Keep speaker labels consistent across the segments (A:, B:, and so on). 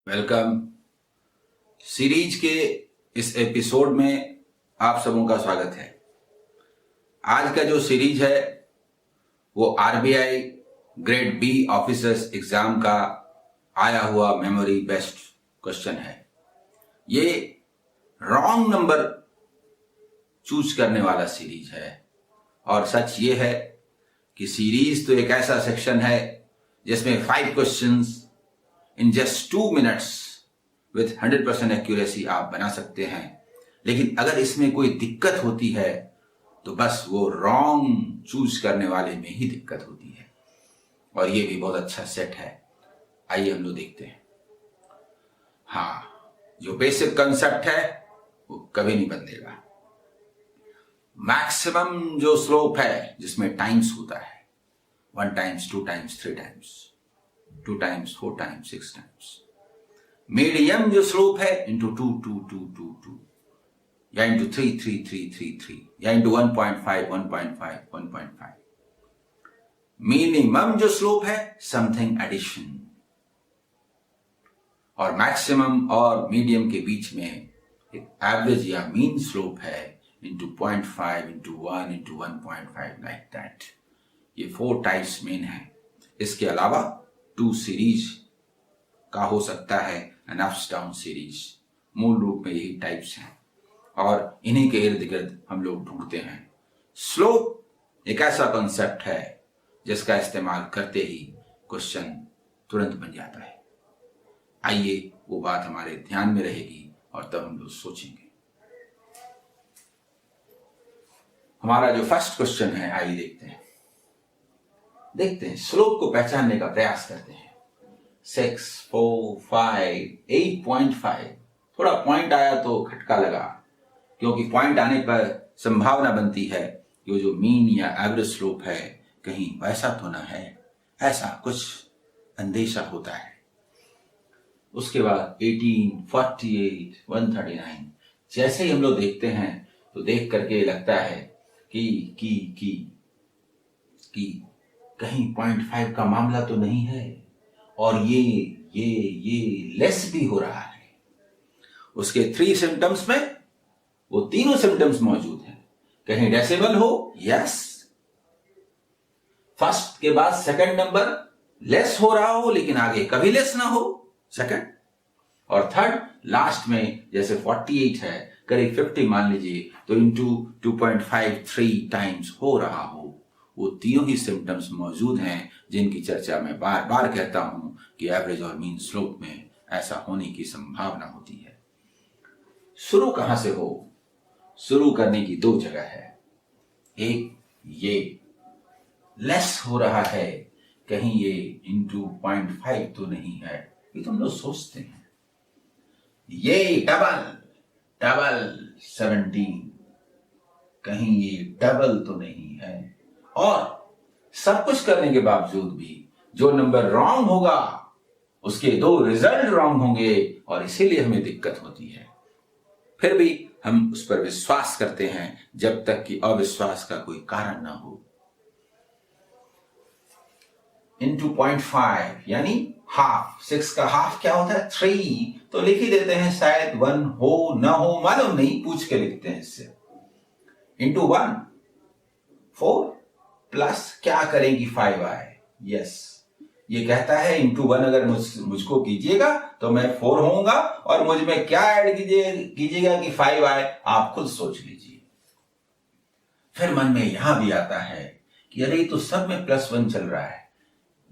A: Welcome. Series के इस episode में आप सबों का स्वागत है। आज का जो सीरीज है वो RBI grade B officers exam का आया हुआ मेमोरी बेस्ड क्वेश्चन है। ये रॉन्ग नंबर चूज करने वाला सीरीज है और सच ये है कि सीरीज तो एक ऐसा सेक्शन है जिसमें 5 questions in just 2 minutes with 100% accuracy आप बना सकते हैं। लेकिन अगर इसमें कोई दिक्कत होती है तो बस वो रॉन्ग चूज करने वाले में ही दिक्कत होती है और ये भी बहुत अच्छा सेट है। आइए हम लोग देखते हैं। हाँ, जो बेसिक कंसेप्ट है वो कभी नहीं बदलेगा। मैक्सिमम जो स्लोप है जिसमें टाइम्स होता है 1 times 2 times 3 times 2 times 4 times 6 times. Medium जो स्लोप है इंटू 2 2 2 2 2 या इंटू 3 3 3 3 3 या इंटू 1.5 1.5 1.5। मिनिमम जो स्लोप है समथिंग एडिशन और मैक्सिमम और मीडियम के बीच में एक एवरेज या मीन स्लोप है into 0.5 into 1 into 1.5 like that. ये 4 टाइप्स मेन है। इसके अलावा 2 सीरीज का हो सकता है एन अप्स डाउन सीरीज। मूल रूप में यही टाइप्स हैं और इन्हीं के इर्द गिर्द हम लोग ढूंढते हैं। स्लोप एक ऐसा कॉन्सेप्ट है जिसका इस्तेमाल करते ही क्वेश्चन तुरंत बन जाता है। आइए वो बात हमारे ध्यान में रहेगी और तब हम लोग सोचेंगे। हमारा जो फर्स्ट क्वेश्चन है, आइए देखते हैं स्लोप को पहचानने का प्रयास करते हैं। 6 4 5 8.5। थोड़ा पॉइंट आया तो खटका लगा, क्योंकि पॉइंट आने पर संभावना बनती है कि वो जो मीन या एवरेज स्लोप है कहीं वैसा तो ना है, ऐसा कुछ अंदेशा होता है। उसके बाद 18 48 139। जैसे ही हम लोग देखते हैं तो देख करके लगता है कि कहीं 0.5 का मामला तो नहीं है और ये लेस भी हो रहा है। उसके 3 सिम्टम्स में वो तीनों सिम्टम्स मौजूद हैं। कहीं डेसिमल हो, यस। फर्स्ट के बाद सेकंड नंबर लेस हो रहा हो लेकिन आगे कभी लेस ना हो, सेकंड। और थर्ड लास्ट में जैसे 48 है, करीब 50 मान लीजिए, तो इंटू 2.53 टाइम्स हो रहा हो। वो तीनों ही सिम्टम्स मौजूद हैं जिनकी चर्चा मैं बार बार कहता हूं कि एवरेज और मीन स्लोप में ऐसा होने की संभावना होती है। शुरू कहां से हो? शुरू करने की 2 जगह है। एक, ये लेस हो रहा है, कहीं ये इंटू 0.5 तो नहीं है, ये तो हम लोग सोचते हैं। ये डबल 17, कहीं ये डबल तो नहीं है। और सब कुछ करने के बावजूद भी जो नंबर रॉन्ग होगा उसके 2 रिजल्ट रॉन्ग होंगे और इसीलिए हमें दिक्कत होती है। फिर भी हम उस पर विश्वास करते हैं जब तक कि अविश्वास का कोई कारण ना हो। इंटू 0.5 यानी हाफ। 6 का हाफ क्या होता है? 3। तो लिख ही देते हैं, शायद 1 हो ना हो मालूम नहीं, पूछ के लिखते हैं इससे। इंटू 1 4 प्लस क्या करेंगी 5 आए, यस। ये कहता है इंटू 1 अगर मुझको कीजिएगा तो मैं 4 होऊंगा और मुझ में क्या ऐड कीजिएगा कि 5 आए, आप खुद सोच लीजिए। फिर मन में यहां भी आता है कि अरे तो सब में +1 चल रहा है,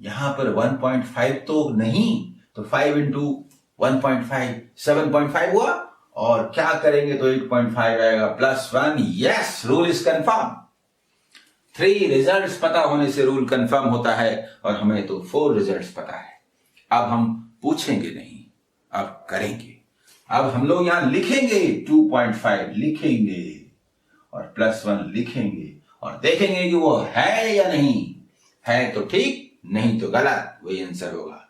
A: यहां पर 1.5 तो नहीं, तो 5 इंटू 1.5 7.5 हुआ और क्या करेंगे तो 8.5 आएगा +1। Yes, rule is confirm. 3 results पता होने से रूल कंफर्म होता है और हमें तो 4 रिजल्ट्स पता है। अब हम पूछेंगे नहीं, अब करेंगे। अब हम लोग यहां लिखेंगे 2.5 लिखेंगे और +1 लिखेंगे और देखेंगे कि वो है या नहीं है, तो ठीक, नहीं तो गलत, वही आंसर होगा।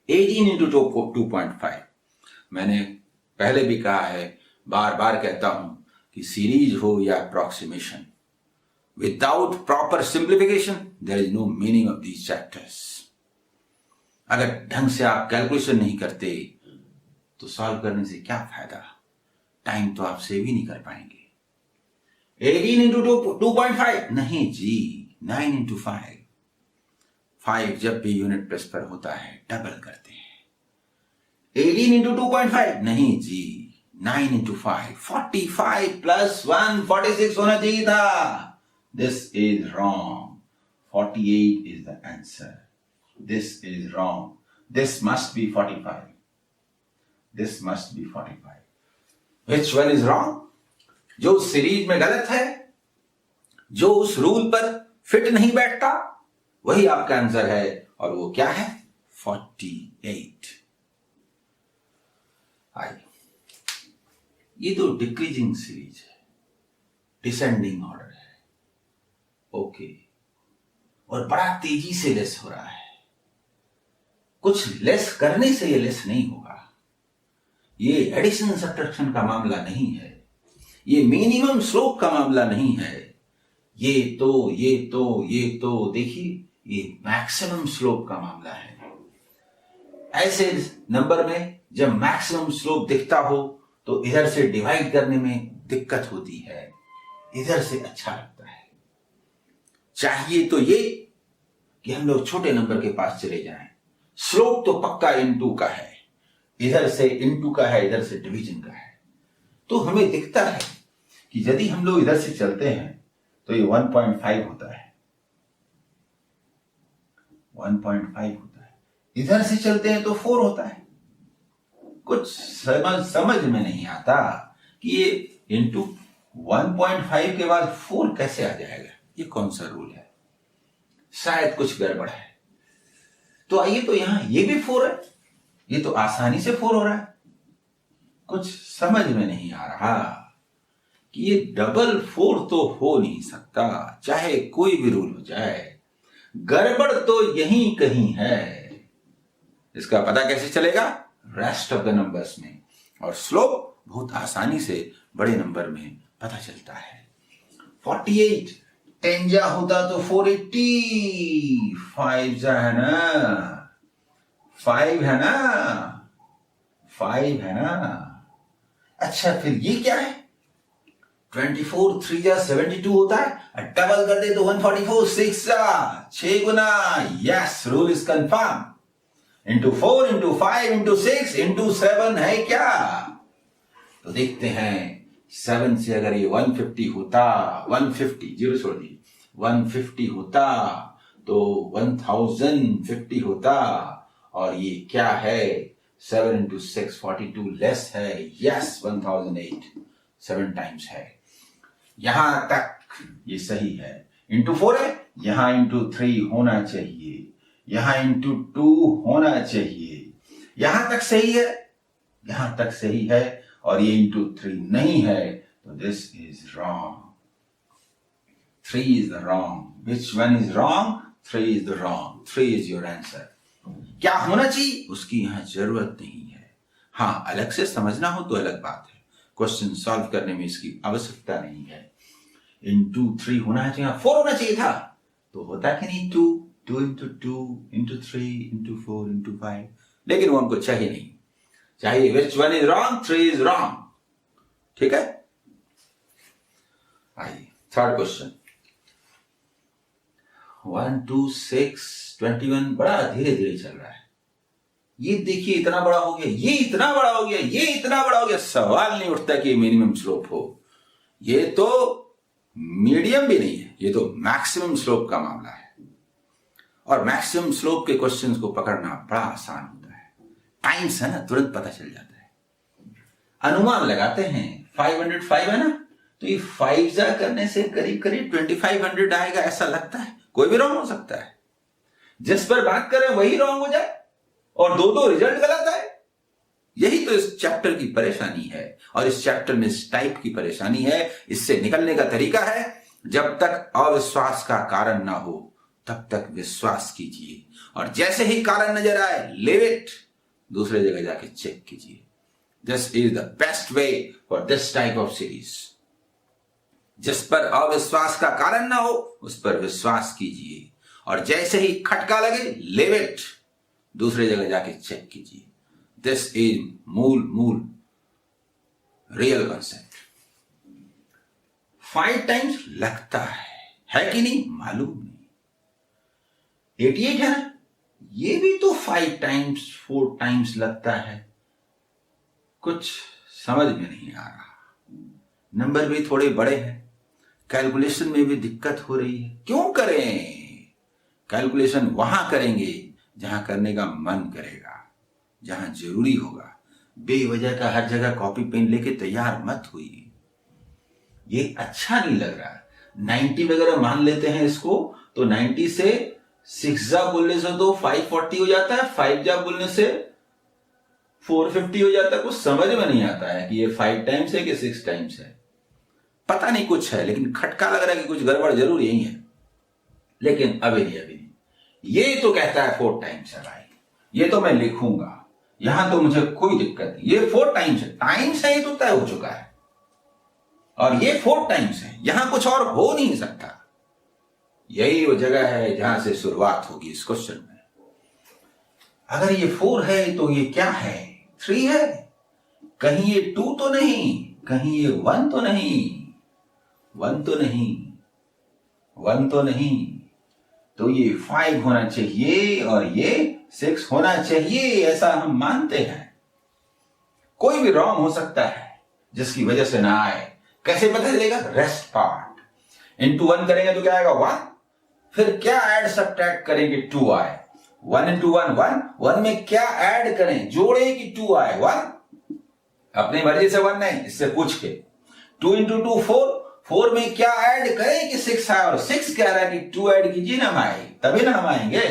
A: 18 इंटू 2.5। मैंने पहले भी कहा है, बार बार कहता हूं कि सीरीज हो या approximation, without proper simplification there is no meaning of these chapters. अगर ढंग से आप कैलकुलेशन नहीं करते तो सॉल्व करने से क्या फायदा, टाइम तो आप सेव ही नहीं कर पाएंगे। 18 इंटू 2.5 नहीं जी, 9 इंटू 5। 5 जब भी यूनिट प्लेस पर होता है डबल करते हैं। 18 इंटू 2.5 नहीं जी, 9 इंटू 5। 45 प्लस 1 46 होना चाहिए था। This is wrong. 48 is the answer. This is wrong. This must be 45. This must be 45. Which one is wrong? जो उस सीरीज में गलत है, जो उस रूल पर फिट नहीं बैठता, वही आपका आंसर है। और वो क्या है? 48। आइए, ये तो डिक्रीजिंग सीरीज है, डिसेंडिंग ऑर्डर है। ओके, और बड़ा तेजी से लेस हो रहा है। कुछ लेस करने से ये लेस नहीं होगा। ये एडिशन सब्ट्रैक्शन का मामला नहीं है, ये मिनिमम स्लोप का मामला नहीं है। ये तो देखिए, ये मैक्सिमम स्लोप का मामला है। ऐसे नंबर में जब मैक्सिमम स्लोप दिखता हो तो इधर से डिवाइड करने में दिक्कत होती है, इधर से अच्छा लगता है। चाहिए तो ये कि हम लोग छोटे नंबर के पास चले जाएं। स्लोप तो पक्का इनटू का है, इधर से इनटू का है, इधर से डिवीजन का है। तो हमें दिखता है कि यदि हम लोग इधर से चलते हैं तो ये 1.5 होता है, 1.5 होता है। इधर से चलते हैं तो 4 होता है। कुछ समझ में नहीं आता कि ये इनटू 1.5 के बाद 4 कैसे आ जाएगा। ये कौन सा रूल है? शायद कुछ गड़बड़ है। तो आइए, तो यहां ये भी 4 है, ये तो आसानी से 4 हो रहा है। कुछ समझ में नहीं आ रहा कि ये डबल 4 तो हो नहीं सकता, चाहे कोई भी रूल हो जाए। गड़बड़ तो यहीं कहीं है। इसका पता कैसे चलेगा? रेस्ट ऑफ द नंबर्स में। और स्लोप बहुत आसानी से बड़े नंबर में पता चलता है। 48 10 जा होता तो 480, 5 जा है ना, 5 है ना, 5 है ना। अच्छा, फिर ये क्या है? 24 3 जा 72 होता है, डबल कर दे तो 144, 6 जा 6 गुना। Yes, rule is confirm. Into 4 into 5 into 6 into 7 है क्या? तो देखते हैं, 7 से अगर ये 150 होता, 150 जीरो छोड़ दी, 150 होता तो 1050 होता। और ये क्या है? 7 इंटू 6 42 लेस है। यस, 1008 7 टाइम्स है। यहां तक ये सही है। इंटू 4 है, यहां इंटू 3 होना चाहिए, यहां इंटू 2 होना चाहिए। यहां तक सही है, यहां तक सही है। और ये इंटू 3 नहीं है, तो this is wrong. 3 is the wrong. Which one is wrong? 3 is the wrong. 3 is your answer. क्या होना चाहिए उसकी यहां जरूरत नहीं है। हाँ, अलग से समझना हो तो अलग बात है, क्वेश्चन सॉल्व करने में इसकी आवश्यकता नहीं है। इंटू 3 होना चाहिए, 4 होना चाहिए था, तो होता कि नहीं 2 इंटू 2 इंटू 3 इंटू 4 इंटू 5। लेकिन वो हमको चाहिए नहीं, चाहिए which one is wrong? 3 is wrong। ठीक है, आइए थर्ड क्वेश्चन। 1 2 6 21 बड़ा धीरे धीरे चल रहा है। ये देखिए इतना बड़ा हो गया, ये इतना बड़ा हो गया, ये इतना बड़ा हो गया। सवाल नहीं उठता कि मिनिमम स्लोप हो। ये तो मीडियम भी नहीं है, ये तो मैक्सिमम स्लोप का मामला है। और मैक्सिमम स्लोप के क्वेश्चंस को पकड़ना बड़ा आसान होता है। टाइम्स है ना, तुरंत पता चल जाता है। अनुमान लगाते हैं, 505 है ना, तो ये 5 जा करने से करीब करीब 2500 आएगा ऐसा लगता है। कोई भी रॉन्ग हो सकता है, जिस पर बात करें वही रॉन्ग हो जाए और दो रिजल्ट गलत आए। यही तो इस चैप्टर की परेशानी है, और इस चैप्टर में इस टाइप की परेशानी है। इससे निकलने का तरीका है, जब तक अविश्वास का कारण ना हो तब तक विश्वास कीजिए, और जैसे ही कारण नजर आए लीव इट, दूसरे जगह जाके चेक कीजिए। This is the best way for this type of series. जिस पर अविश्वास का कारण ना हो उस पर विश्वास कीजिए, और जैसे ही खटका लगे लीव इट, दूसरे जगह जाके चेक कीजिए। दिस इज मूल रियल कॉन्सेप्ट। 5 टाइम्स लगता है कि नहीं मालूम नहीं। 88 है ना, ये भी तो 5 टाइम्स 4 टाइम्स लगता है। कुछ समझ में नहीं आ रहा। नंबर भी थोड़े बड़े हैं, कैलकुलेशन में भी दिक्कत हो रही है। क्यों करें? कैलकुलेशन वहां करेंगे जहां करने का मन करेगा, जहां जरूरी होगा। बेवजह का हर जगह कॉपी पेन लेके तैयार मत होइए, ये अच्छा नहीं लग रहा। 90 वगैरह मान लेते हैं इसको, तो 90 से 6 जा बोलने से तो 540 हो जाता है, 5 जा बोलने से 450 हो जाता है। कुछ समझ में नहीं आता है कि ये 5 टाइम्स है कि 6 टाइम्स है। पता नहीं कुछ है, लेकिन खटका लग रहा है कि कुछ गड़बड़ जरूर यही है। लेकिन अभी नहीं। ये तो कहता है 4 टाइम्स है भाई, ये तो मैं लिखूंगा, यहां तो मुझे कोई दिक्कत नहीं। ये 4 टाइम्स है, टाइम्स है ये तो तय हो चुका है, और ये 4 टाइम्स है, यहां कुछ और हो नहीं सकता। यही वो जगह है जहां से शुरुआत होगी इस क्वेश्चन में। अगर ये 4 है तो ये क्या है? 3 है। कहीं ये 2 तो नहीं, कहीं ये 1 तो नहीं, 1 तो नहीं, 1 तो नहीं, तो ये 5 होना चाहिए और ये 6 होना चाहिए, ऐसा हम मानते हैं। कोई भी रॉन्ग हो सकता है जिसकी वजह से ना आए। कैसे पता चलेगा? Rest part. इंटू 1 करेंगे तो क्या आएगा? 1। फिर क्या ऐड सब्ट्रैक्ट करेंगे? 2 आए। 1 इंटू 1 1। 1 में क्या ऐड करें, जोड़े कि 2 आए? 1। अपनी मर्जी से 1 नहीं, इससे पूछ के। 2 इंटू 2 4। 4 में क्या ऐड करें कि 6 आए, और 6 कह रहा है कि 2 ऐड कीजिए ना भाई, तभी ना हम आएंगे।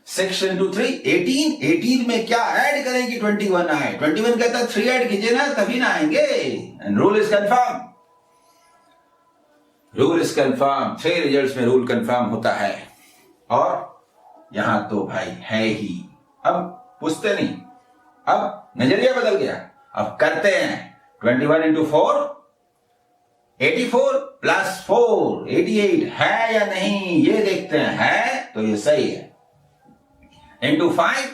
A: 6 इंटू 3 18। 18 में क्या ऐड करें कि 21 आए? 21 कहता है 3 ऐड कीजिए ना, तभी ना आएंगे। And rule is confirm. Rule is confirm. 3 results में रूल कंफर्म होता है, और यहां तो भाई है ही। अब पूछते नहीं, अब नजरिया बदल गया। अब करते हैं। 21 इंटू 4 84 प्लस 4 88 है या नहीं, ये देखते हैं। है तो ये सही है। इंटू 5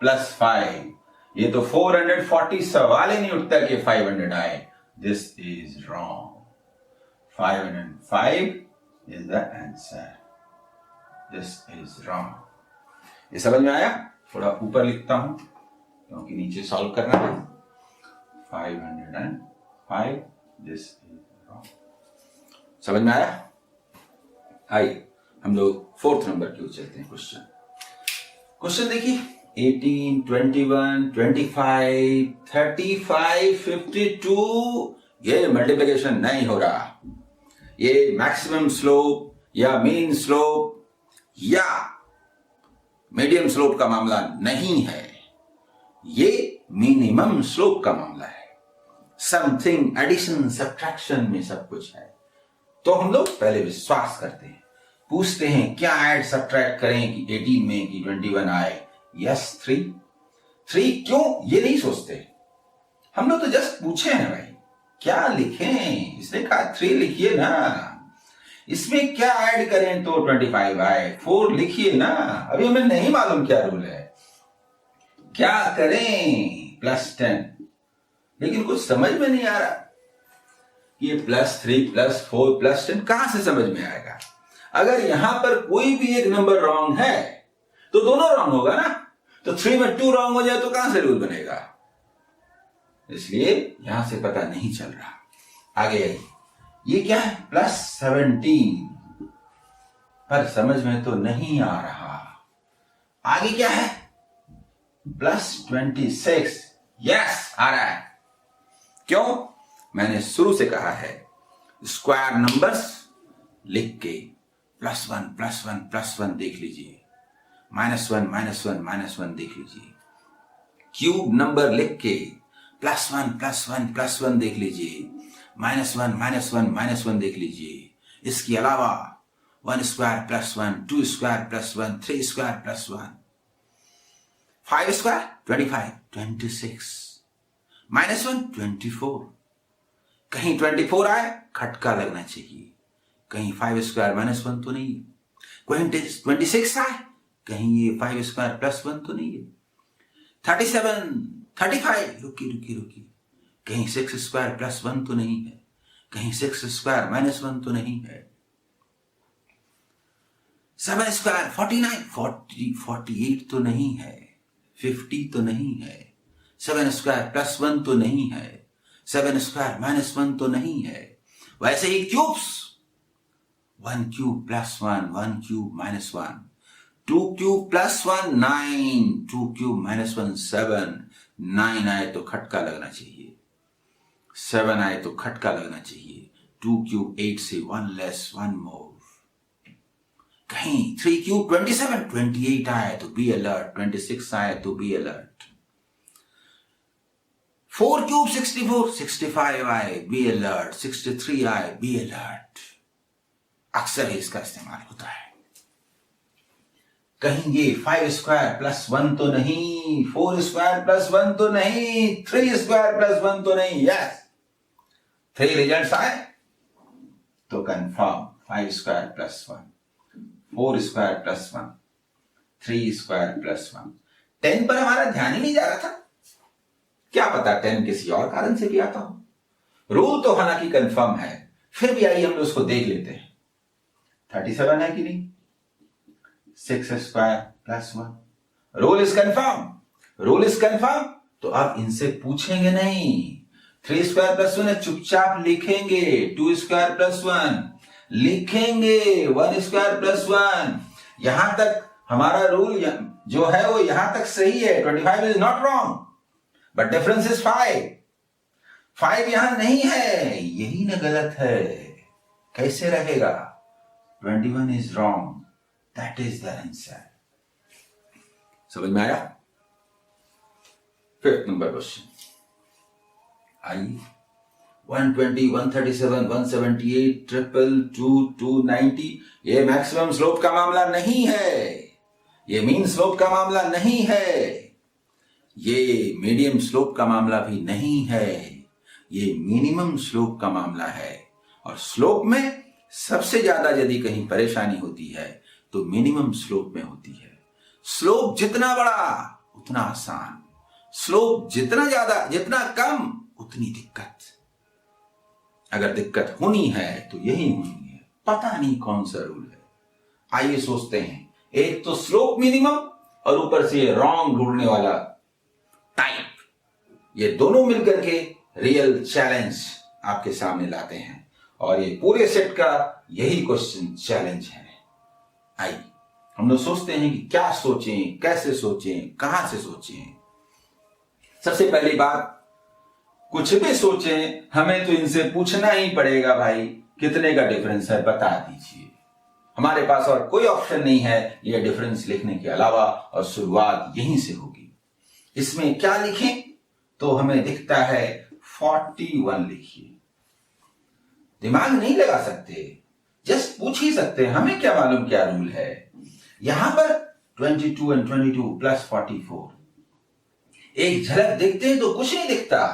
A: प्लस 5, ये तो 440, सवाल ही नहीं उठता कि 500 आए। This is wrong. 505 is the answer. This is wrong. ये समझ में आया? थोड़ा ऊपर लिखता हूं क्योंकि नीचे सॉल्व करना है। 505, दिस इज रॉन्ग। समझ में आया? आइए हम लोग 4th नंबर की ओर चलते हैं। क्वेश्चन देखिए। 18, 21, 25, 35, 52, ये मल्टीप्लिकेशन नहीं हो रहा। ये मैक्सिमम स्लोप या मीन स्लोप या मीडियम स्लोप का मामला नहीं है, ये मिनिमम स्लोप का मामला है। समथिंग एडिशन सब्ट्रैक्शन में सब कुछ है। तो हम लोग पहले विश्वास करते हैं, पूछते हैं क्या ऐड सब्ट्रैक्ट करें कि 18 में कि 21 आए? यस 3 क्यों, ये नहीं सोचते हम लोग, तो जस्ट पूछे हैं भाई क्या लिखें। इसने कहा 3 लिखिए ना, इसमें क्या ऐड करें तो 25 आए। 4 लिखिए ना, अभी हमें नहीं मालूम क्या रूल है, क्या करें प्लस 10। लेकिन कुछ समझ में नहीं आ रहा ये +3 +4 +10 कहां से समझ में आएगा। अगर यहां पर कोई भी एक नंबर रॉन्ग है तो दोनों रॉन्ग होगा ना, तो 3 में 2 रॉन्ग हो जाए तो कहां से रूल बनेगा। इसलिए यहां से पता नहीं चल रहा। आगे आइए, ये क्या है? +17, पर समझ में तो नहीं आ रहा। आगे क्या है? +26, यस आ रहा है। क्यों? मैंने शुरू से कहा है स्क्वायर नंबर्स लिख के +1 +1 +1 देख लीजिए, -1 -1 -1 देख लीजिए। क्यूब नंबर लिख के +1 +1 +1 देख लीजिए, -1 -1 -1 देख लीजिए। इसके अलावा 1 स्क्वायर +1, 2 स्क्वायर +1, 3 स्क्वायर +1, 5 स्क्वायर 25, 26, -1 24। कहीं 24 आए खटका लगना चाहिए, कहीं 5 स्क्वायर -1 तो नहीं, कहीं 26 आए कहीं ये 5 स्क्वायर प्लस 1 तो नहीं है? 37, 35, रुकी, कहीं 6 स्क्वायर प्लस 1 तो नहीं है? कहीं 6 स्क्वायर माइनस 1 तो नहीं है? 7 स्क्वायर 49, 48 तो नहीं है? 50 तो नहीं है? 7 स्क्वायर प्लस 1 तो नहीं है? 7 स्क्वायर माइनस 1 तो नहीं है? वैसे ही cubes, 1 cube plus 1, 1 cube minus 1, 2 cube plus 1, 9, 2 cube minus 1, 7, 9 आए तो खटका लगना चाहिए, 7 आए तो खटका लगना चाहिए, 2 क्यूब 8 से 1 लेस 1 मोर। कहीं 3 क्यूब 27, 28 आए तो बी अलर्ट, 26 आए तो बी अलर्ट। 4 क्यूब 64, 65 आए बी अलर्ट, 63 आए बी अलर्ट। अक्सर ही इसका इस्तेमाल होता है। कहीं ये 5 स्क्वायर प्लस 1 तो नहीं, 4 स्क्वायर प्लस 1 तो नहीं, 3 स्क्वायर प्लस 1 तो नहीं। यस, 3 रिजल्ट्स आए तो confirm 5 square plus 1, 4 square plus 1, 3 square plus 1। 10 पर हमारा ध्यान ही नहीं जा रहा था, क्या पता 10 किसी और कारण से भी आता हो। रूल तो हालांकि कंफर्म है, फिर भी आइए हम उसको देख लेते हैं। 37 है कि नहीं? 6 square plus 1, rule is confirm, rule is confirm. तो अब इनसे पूछेंगे नहीं। 3 स्क्वायर प्लस 1 है, चुपचाप लिखेंगे। 2 स्क्वायर प्लस 1 लिखेंगे, 1 स्क्वायर प्लस 1। यहां तक हमारा रूल जो है वो यहां तक सही है। 25 is not wrong, but difference is 5। 5 यहां नहीं है, यही ना गलत है। कैसे रहेगा? 21 is wrong, that is the answer. समझ में आया? 5th नंबर क्वेश्चन आइए। 120, 137, 178, 222, 290। ये मैक्सिमम स्लोप का मामला नहीं है, ये मीन स्लोप का मामला नहीं है, ये मीडियम स्लोप का मामला भी नहीं है, ये मिनिमम स्लोप का मामला है। और स्लोप में सबसे ज्यादा यदि कहीं परेशानी होती है तो मिनिमम स्लोप में होती है। स्लोप जितना बड़ा उतना आसान, स्लोप जितना ज्यादा जितना कम उतनी दिक्कत। अगर दिक्कत होनी है तो यही होनी है। पता नहीं कौन सा रूल है। आइए सोचते हैं। एक तो स्लोप मिनिमम और ऊपर से ये रॉन्ग ढूंढने वाला टाइप, ये दोनों मिलकर के रियल चैलेंज आपके सामने लाते हैं। और ये पूरे सेट का यही क्वेश्चन चैलेंज है। आइए हम लोग सोचते हैं कि क्या सोचें, कैसे सोचें, कहां से सोचें। सबसे पहली बात, कुछ भी सोचें हमें तो इनसे पूछना ही पड़ेगा, भाई कितने का डिफरेंस है बता दीजिए। हमारे पास और कोई ऑप्शन नहीं है ये डिफरेंस लिखने के अलावा, और शुरुआत यहीं से होगी। इसमें क्या लिखें? तो हमें दिखता है 41 लिखिए। दिमाग नहीं लगा सकते, जस्ट पूछ ही सकते हैं, हमें क्या मालूम क्या रूल है। यहां पर 22 and 22 प्लस 44, एक झलक देखते हैं तो कुछ नहीं दिखता।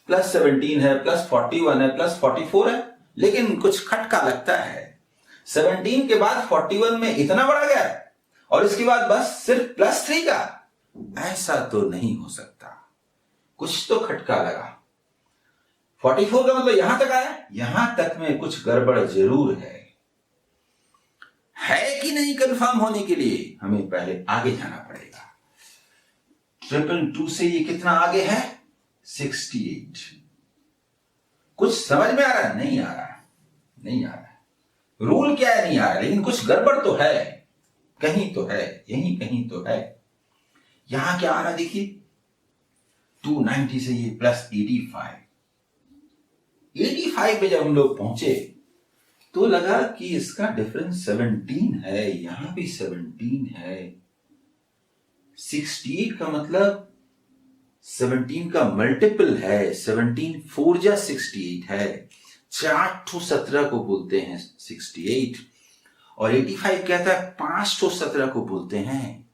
A: प्लस 17 है, प्लस 41 है, प्लस 44 है, लेकिन कुछ खटका लगता है। 17 के बाद 41 में इतना बड़ा गैप, और इसके बाद बस सिर्फ प्लस 3 का। ऐसा तो नहीं हो सकता, कुछ तो खटका लगा। 44 का मतलब यहां तक आया, यहां तक में कुछ गड़बड़ जरूर है कि नहीं? कंफर्म होने के लिए हमें पहले आगे जाना पड़ेगा। 222 से ये कितना आगे है? 68। कुछ समझ में आ रहा है? नहीं आ रहा, नहीं आ रहा। रूल क्या है? नहीं आ रहा, लेकिन कुछ गड़बड़ तो है, कहीं तो है, यहीं कहीं तो है। यहां क्या आ रहा देखिए, 290 से ये प्लस 85। 85 पे जब हम लोग पहुंचे तो लगा कि इसका डिफरेंस 17 है, यहां भी 17 है। 68 का मतलब 17 का मल्टीपल है, 17 4 जा 68 है। 4 to 17 को बोलते हैं 68, और 85 कहता है 5 to 17 को बोलते हैं।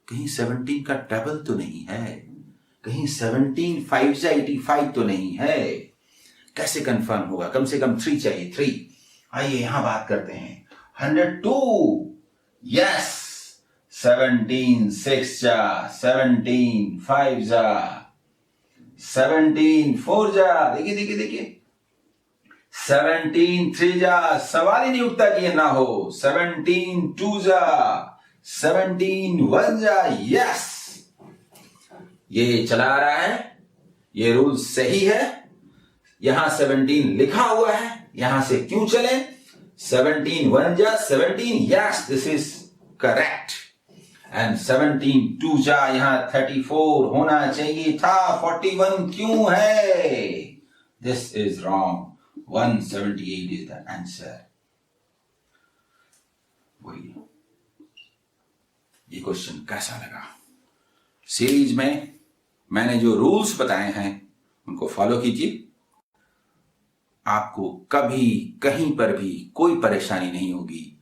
A: कहीं 17 का डबल तो नहीं है, कहीं 17 5 जा 85 तो नहीं है। कैसे कंफर्म होगा? कम से कम 3 चाहिए, 3। आइए यहां बात करते हैं। 102, यस, 17 6 जा, 17 5 जा, 17 4 जा, देखिए देखिए देखिए, 17 3 जा, सवाल ही नहीं उठता कि ये ना हो, 17 2 जा, 17 1 जा, यस, ये चला आ रहा है, ये रूल सही है, यहां 17 लिखा हुआ है, यहां से क्यों चले, 17 1 जा 17, yes this is correct, and 17 2 जा, यहां 34 होना चाहिए था, 41 क्यों है, this is wrong, 178 is the answer. वही, ये क्वेश्चन कैसा लगा? सीरीज में मैंने जो रूल्स बताए हैं उनको फॉलो कीजिए, आपको कभी कहीं पर भी कोई परेशानी नहीं होगी।